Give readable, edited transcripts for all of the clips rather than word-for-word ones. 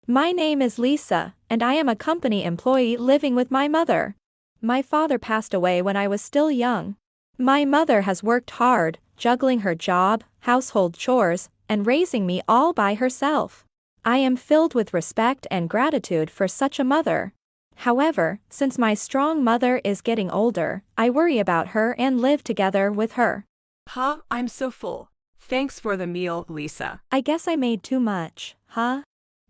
My name is Lisa, and I am a company employee living with my mother. My father passed away when I was still young. My mother has worked hard, juggling her job, household chores, and raising me all by herself. I am filled with respect and gratitude for such a mother. However, since my strong mother is getting older, I worry about her and live together with her. Huh, I'm so full. Thanks for the meal, Lisa. I guess I made too much, huh?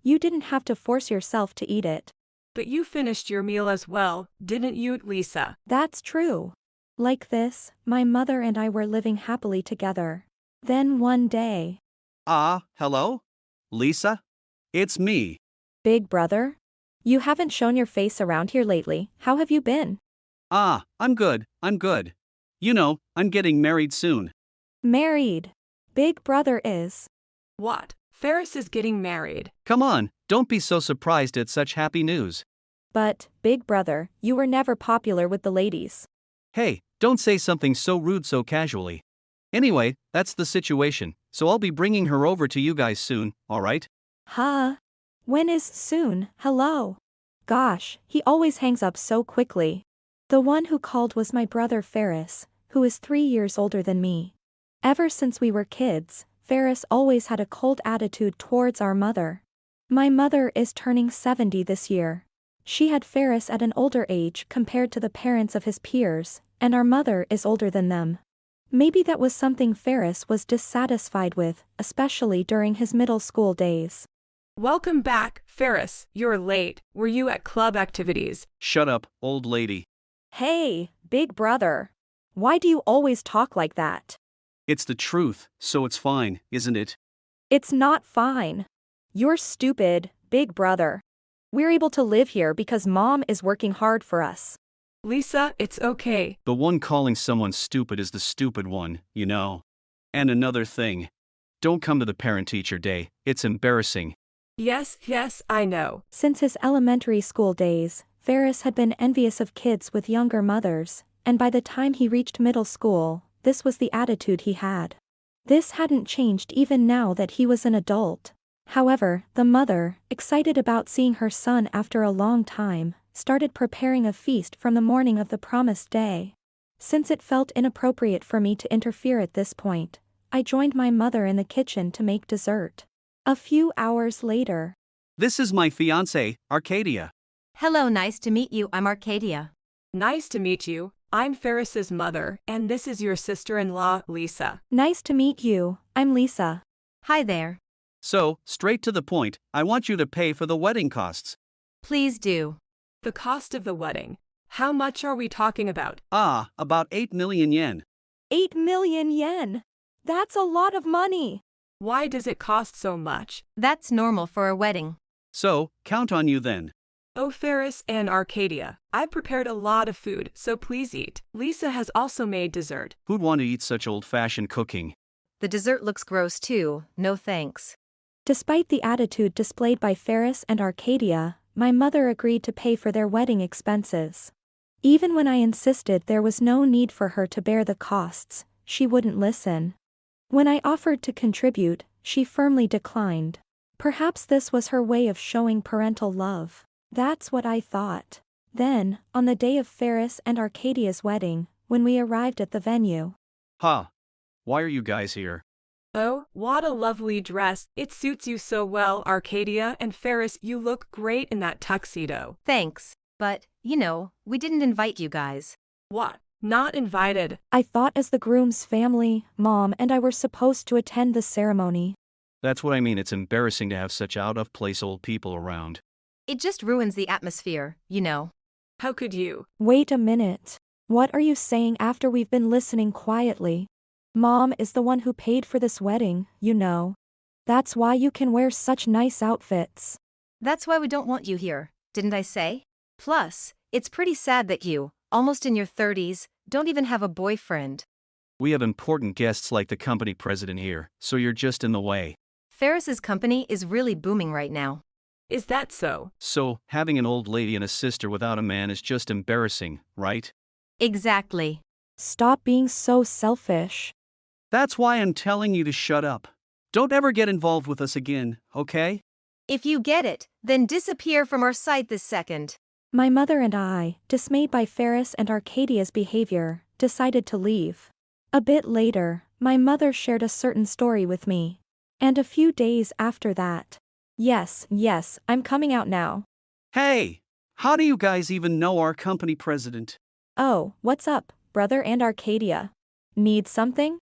You didn't have to force yourself to eat it. But you finished your meal as well, didn't you, Lisa? That's true. Like this, my mother and I were living happily together. Then one day, Hello? Lisa? It's me. Big brother? You haven't shown your face around here lately. How have you been? I'm good. You know, I'm getting married soon. Married. Big brother is. What? Ferris is getting married. Come on, don't be so surprised at such happy news. But, big brother, you were never popular with the ladies. Hey, don't say something so rude so casually. Anyway, that's the situation, so I'll be bringing her over to you guys soon, alright? Huh? When is soon? Hello? Gosh, he always hangs up so quickly. The one who called was my brother Ferris, who is 3 years older than me. Ever since we were kids, Ferris always had a cold attitude towards our mother. My mother is turning 70 this year. She had Ferris at an older age compared to the parents of his peers, and our mother is older than them. Maybe that was something Ferris was dissatisfied with, especially during his middle school days. Welcome back, Ferris. You're late. Were you at club activities? Shut up, old lady. Hey, big brother. Why do you always talk like that? It's the truth, so it's fine, isn't it? It's not fine. You're stupid, big brother. We're able to live here because Mom is working hard for us. Lisa, it's okay. The one calling someone stupid is the stupid one, you know. And another thing. Don't come to the parent-teacher day, it's embarrassing. Yes, I know. Since his elementary school days, Ferris had been envious of kids with younger mothers, and by the time he reached middle school, this was the attitude he had. This hadn't changed even now that he was an adult. However, the mother, excited about seeing her son after a long time, started preparing a feast from the morning of the promised day. Since it felt inappropriate for me to interfere at this point, I joined my mother in the kitchen to make dessert. A few hours later. This is my fiancée, Arcadia. Hello, nice to meet you. I'm Arcadia. Nice to meet you. I'm Ferris's mother, and this is your sister-in-law, Lisa. Nice to meet you. I'm Lisa. Hi there. So, straight to the point, I want you to pay for the wedding costs. Please do. The cost of the wedding. How much are we talking about? About 8 million yen. 8 million yen. That's a lot of money. Why does it cost so much? That's normal for a wedding. So, count on you then. Oh, Ferris and Arcadia, I prepared a lot of food, so please eat. Lisa has also made dessert. Who'd want to eat such old-fashioned cooking? The dessert looks gross too. No thanks. Despite the attitude displayed by Ferris and Arcadia, my mother agreed to pay for their wedding expenses. Even when I insisted there was no need for her to bear the costs, she wouldn't listen. When I offered to contribute, she firmly declined. Perhaps this was her way of showing parental love. That's what I thought. Then, on the day of Ferris and Arcadia's wedding, when we arrived at the venue. Why are you guys here? Oh, what a lovely dress. It suits you so well, Arcadia, and Ferris, you look great in that tuxedo. Thanks. But, we didn't invite you guys. What? Not invited? I thought as the groom's family, Mom and I were supposed to attend the ceremony. That's what I mean, it's embarrassing to have such out-of-place old people around. It just ruins the atmosphere, How could you? Wait a minute. What are you saying after we've been listening quietly? Mom is the one who paid for this wedding, That's why you can wear such nice outfits. That's why we don't want you here, didn't I say? Plus, it's pretty sad that you, almost in your 30s, don't even have a boyfriend. We have important guests like the company president here, so you're just in the way. Ferris's company is really booming right now. Is that so? So, having an old lady and a sister without a man is just embarrassing, right? Exactly. Stop being so selfish. That's why I'm telling you to shut up. Don't ever get involved with us again, okay? If you get it, then disappear from our sight this second. My mother and I, dismayed by Ferris and Arcadia's behavior, decided to leave. A bit later, my mother shared a certain story with me. And a few days after that. Yes, I'm coming out now. Hey! How do you guys even know our company president? Oh, what's up, brother and Arcadia? Need something?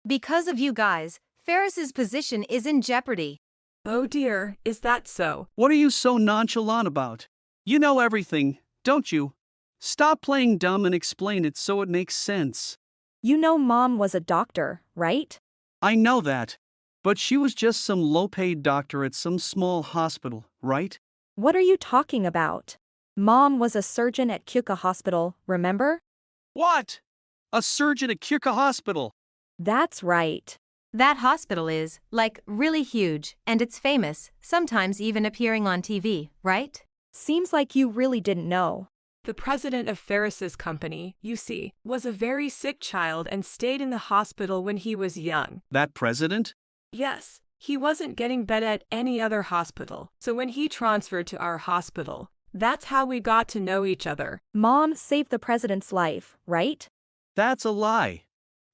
Because of you guys, Ferris's position is in jeopardy. Oh dear, is that so? What are you so nonchalant about? You know everything, don't you? Stop playing dumb and explain it so it makes sense. You know Mom was a doctor, right? I know that. But she was just some low-paid doctor at some small hospital, right? What are you talking about? Mom was a surgeon at Kyuka Hospital, remember? What? A surgeon at Kyuka Hospital? That's right. That hospital is, like, really huge, and it's famous, sometimes even appearing on TV, right? Seems like you really didn't know. The president of Ferris's company, you see, was a very sick child and stayed in the hospital when he was young. That president? Yes, he wasn't getting better at any other hospital, so when he transferred to our hospital, that's how we got to know each other. Mom saved the president's life, right? That's a lie.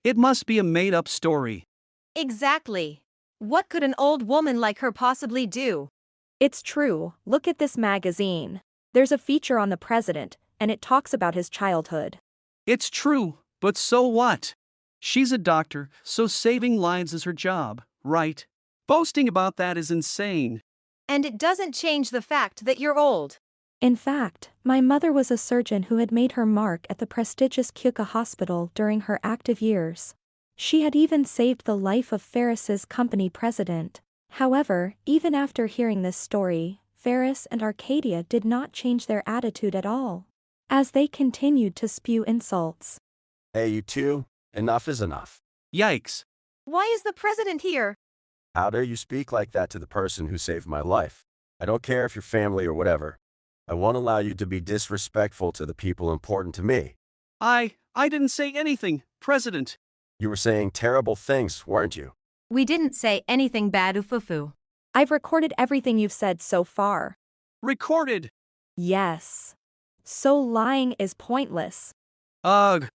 It must be a made-up story. Exactly. What could an old woman like her possibly do? It's true, look at this magazine. There's a feature on the president, and it talks about his childhood. It's true, but so what? She's a doctor, so saving lives is her job, right? Boasting about that is insane. And it doesn't change the fact that you're old. In fact, my mother was a surgeon who had made her mark at the prestigious Kyuka Hospital during her active years. She had even saved the life of Ferris's company president. However, even after hearing this story, Ferris and Arcadia did not change their attitude at all, as they continued to spew insults. Hey, you two, enough is enough. Yikes. Why is the president here? How dare you speak like that to the person who saved my life? I don't care if you're family or whatever. I won't allow you to be disrespectful to the people important to me. I didn't say anything, President. You were saying terrible things, weren't you? We didn't say anything bad, Ufufu. I've recorded everything you've said so far. Recorded. Yes. So lying is pointless. Ugh.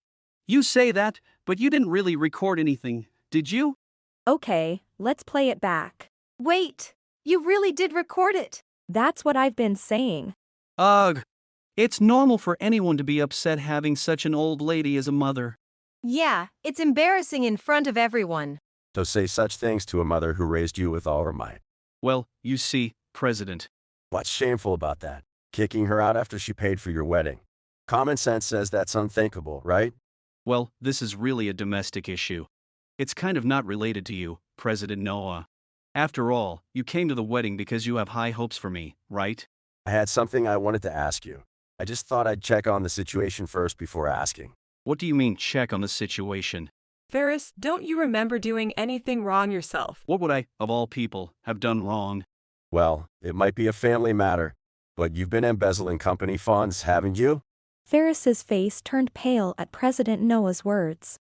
You say that, but you didn't really record anything, did you? Okay, let's play it back. Wait, you really did record it. That's what I've been saying. Ugh. It's normal for anyone to be upset having such an old lady as a mother. Yeah, it's embarrassing in front of everyone. So say such things to a mother who raised you with all her might. Well, you see, President. What's shameful about that? Kicking her out after she paid for your wedding. Common sense says that's unthinkable, right? Well, this is really a domestic issue. It's kind of not related to you, President Noah. After all, you came to the wedding because you have high hopes for me, right? I had something I wanted to ask you. I just thought I'd check on the situation first before asking. What do you mean, check on the situation? Ferris, don't you remember doing anything wrong yourself? What would I, of all people, have done wrong? Well, it might be a family matter, but you've been embezzling company funds, haven't you? Ferris's face turned pale at President Noah's words.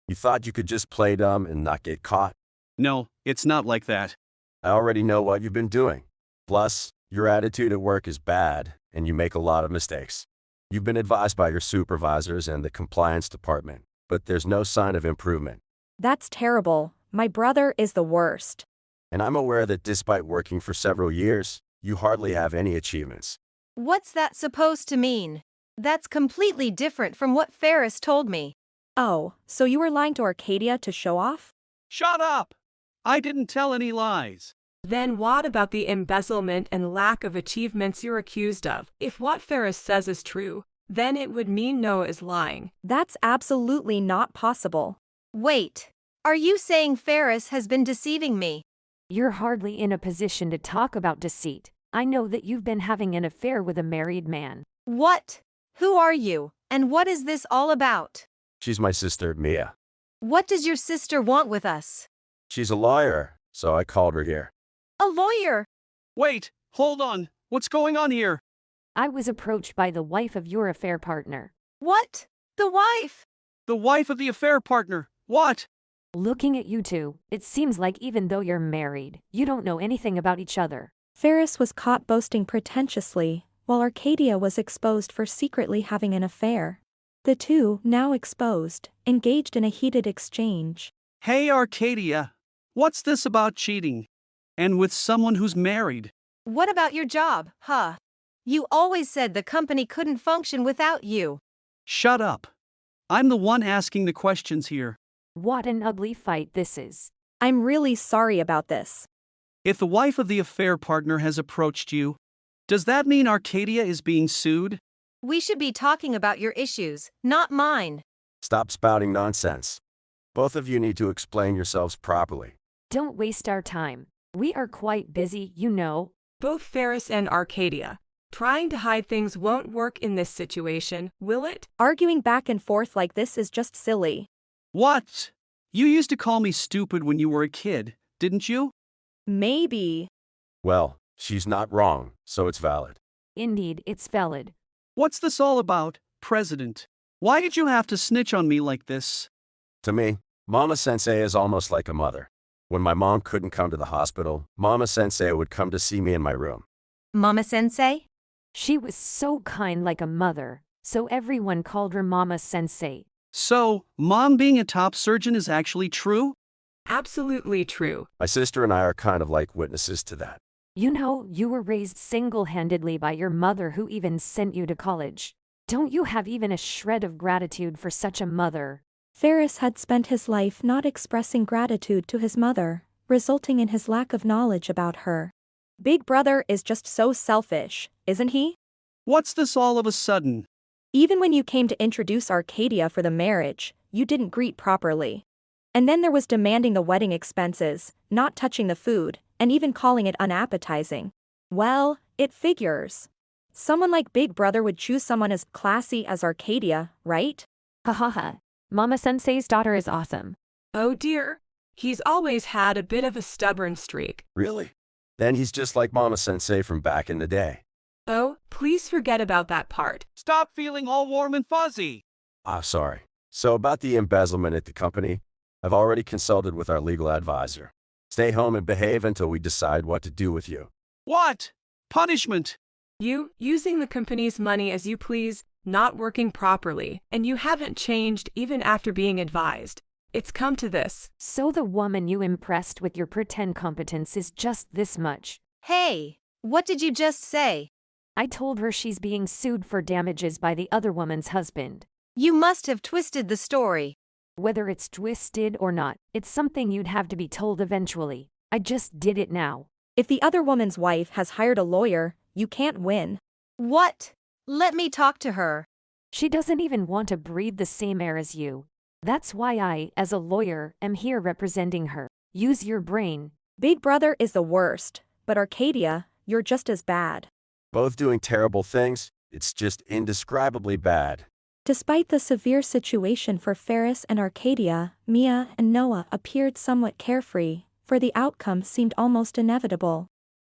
You thought you could just play dumb and not get caught? No, it's not like that. I already know what you've been doing. Plus, your attitude at work is bad, and you make a lot of mistakes. You've been advised by your supervisors and the compliance department, but there's no sign of improvement. That's terrible. My brother is the worst. And I'm aware that despite working for several years, you hardly have any achievements. What's that supposed to mean? That's completely different from what Ferris told me. Oh, so you were lying to Arcadia to show off? Shut up! I didn't tell any lies. Then what about the embezzlement and lack of achievements you're accused of? If what Ferris says is true, then it would mean Noah is lying. That's absolutely not possible. Wait, are you saying Ferris has been deceiving me? You're hardly in a position to talk about deceit. I know that you've been having an affair with a married man. What? Who are you, and what is this all about? She's my sister, Mia. What does your sister want with us? She's a lawyer, so I called her here. A lawyer? Wait, hold on. What's going on here? I was approached by the wife of your affair partner. What? The wife? The wife of the affair partner. What? Looking at you two, it seems like even though you're married, you don't know anything about each other. Ferris was caught boasting pretentiously, while Arcadia was exposed for secretly having an affair. The two, now exposed, engaged in a heated exchange. Hey Arcadia, what's this about cheating? And with someone who's married? What about your job, huh? You always said the company couldn't function without you. Shut up. I'm the one asking the questions here. What an ugly fight this is. I'm really sorry about this. If the wife of the affair partner has approached you, does that mean Arcadia is being sued? We should be talking about your issues, not mine. Stop spouting nonsense. Both of you need to explain yourselves properly. Don't waste our time. We are quite busy, you know. Both Ferris and Arcadia. Trying to hide things won't work in this situation, will it? Arguing back and forth like this is just silly. What? You used to call me stupid when you were a kid, didn't you? Maybe. Well, she's not wrong, so it's valid. Indeed, it's valid. What's this all about, President? Why did you have to snitch on me like this? To me, Mama Sensei is almost like a mother. When my mom couldn't come to the hospital, Mama Sensei would come to see me in my room. Mama Sensei? She was so kind like a mother, so everyone called her Mama Sensei. So, Mom being a top surgeon is actually true? Absolutely true. My sister and I are kind of like witnesses to that. You know, you were raised single-handedly by your mother who even sent you to college. Don't you have even a shred of gratitude for such a mother? Ferris had spent his life not expressing gratitude to his mother, resulting in his lack of knowledge about her. Big Brother is just so selfish, isn't he? What's this all of a sudden? Even when you came to introduce Arcadia for the marriage, you didn't greet properly. And then there was demanding the wedding expenses, not touching the food, and even calling it unappetizing. Well, it figures. Someone like Big Brother would choose someone as classy as Arcadia, right? Ha ha ha. Mama Sensei's daughter is awesome. Oh dear. He's always had a bit of a stubborn streak. Really? Then he's just like Mama Sensei from back in the day. Oh, please forget about that part. Stop feeling all warm and fuzzy. Sorry. So about the embezzlement at the company, I've already consulted with our legal advisor. Stay home and behave until we decide what to do with you. What? Punishment? You, using the company's money as you please, not working properly, and you haven't changed even after being advised. It's come to this. So the woman you impressed with your pretend competence is just this much. Hey, what did you just say? I told her she's being sued for damages by the other woman's husband. You must have twisted the story. Whether it's twisted or not, it's something you'd have to be told eventually. I just did it now. If the other woman's wife has hired a lawyer, you can't win. What? Let me talk to her. She doesn't even want to breathe the same air as you. That's why I, as a lawyer, am here representing her. Use your brain. Big Brother is the worst, but Arcadia, you're just as bad. Both doing terrible things, it's just indescribably bad. Despite the severe situation for Ferris and Arcadia, Mia and Noah appeared somewhat carefree, for the outcome seemed almost inevitable.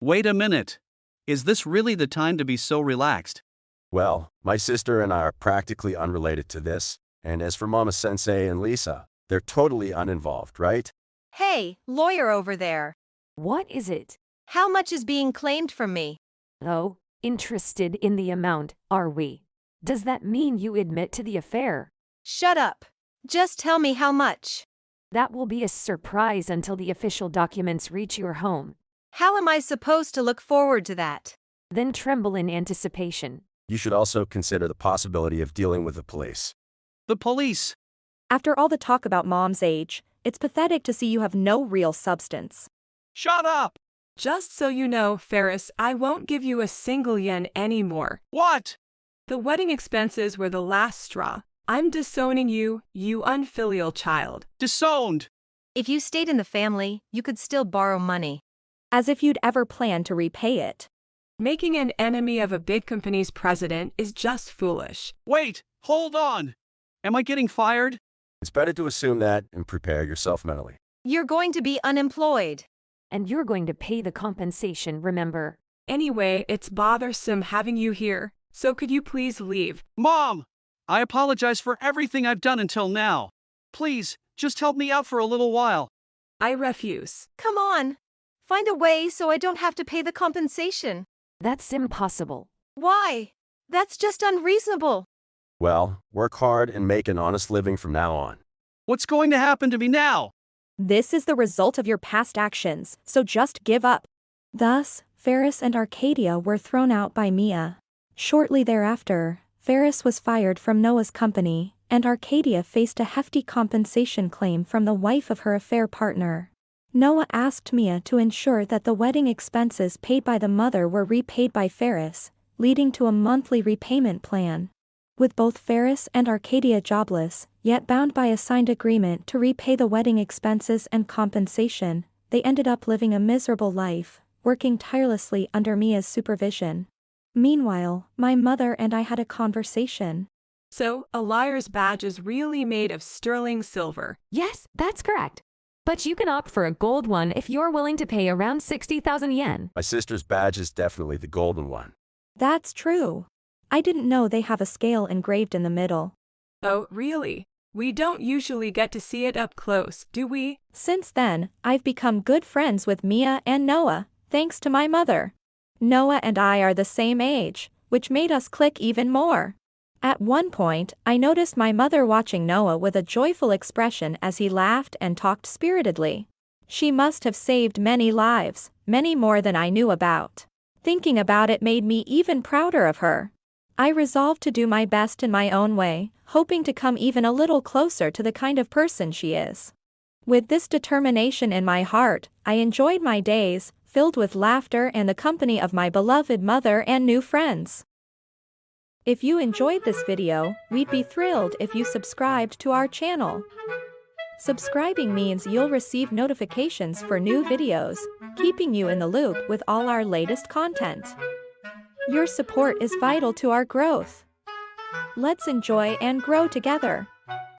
Wait a minute. Is this really the time to be so relaxed? Well, my sister and I are practically unrelated to this, and as for Mama Sensei and Lisa, they're totally uninvolved, right? Hey, lawyer over there. What is it? How much is being claimed from me? Oh, interested in the amount, are we? Does that mean you admit to the affair? Shut up. Just tell me how much. That will be a surprise until the official documents reach your home. How am I supposed to look forward to that? Then tremble in anticipation. You should also consider the possibility of dealing with the police. The police. After all the talk about Mom's age, it's pathetic to see you have no real substance. Shut up! Just so you know, Ferris, I won't give you a single yen anymore. What? The wedding expenses were the last straw. I'm disowning you, you unfilial child. Disowned! If you stayed in the family, you could still borrow money. As if you'd ever plan to repay it. Making an enemy of a big company's president is just foolish. Wait, hold on. Am I getting fired? It's better to assume that and prepare yourself mentally. You're going to be unemployed. And you're going to pay the compensation, remember? Anyway, it's bothersome having you here, so could you please leave? Mom! I apologize for everything I've done until now. Please, just help me out for a little while. I refuse. Come on. Find a way so I don't have to pay the compensation. That's impossible. Why? That's just unreasonable. Well, work hard and make an honest living from now on. What's going to happen to me now? This is the result of your past actions, so just give up. Thus, Ferris and Arcadia were thrown out by Mia. Shortly thereafter, Ferris was fired from Noah's company, and Arcadia faced a hefty compensation claim from the wife of her affair partner. Noah asked Mia to ensure that the wedding expenses paid by the mother were repaid by Ferris, leading to a monthly repayment plan. With both Ferris and Arcadia jobless, yet bound by a signed agreement to repay the wedding expenses and compensation, they ended up living a miserable life, working tirelessly under Mia's supervision. Meanwhile, my mother and I had a conversation. So, a liar's badge is really made of sterling silver. Yes, that's correct. But you can opt for a gold one if you're willing to pay around 60,000 yen. My sister's badge is definitely the golden one. That's true. I didn't know they have a scale engraved in the middle. Oh, really? We don't usually get to see it up close, do we? Since then, I've become good friends with Mia and Noah, thanks to my mother. Noah and I are the same age, which made us click even more. At one point, I noticed my mother watching Noah with a joyful expression as he laughed and talked spiritedly. She must have saved many lives, many more than I knew about. Thinking about it made me even prouder of her. I resolved to do my best in my own way, hoping to come even a little closer to the kind of person she is. With this determination in my heart, I enjoyed my days, filled with laughter and the company of my beloved mother and new friends. If you enjoyed this video, we'd be thrilled if you subscribed to our channel. Subscribing means you'll receive notifications for new videos, keeping you in the loop with all our latest content. Your support is vital to our growth. Let's enjoy and grow together.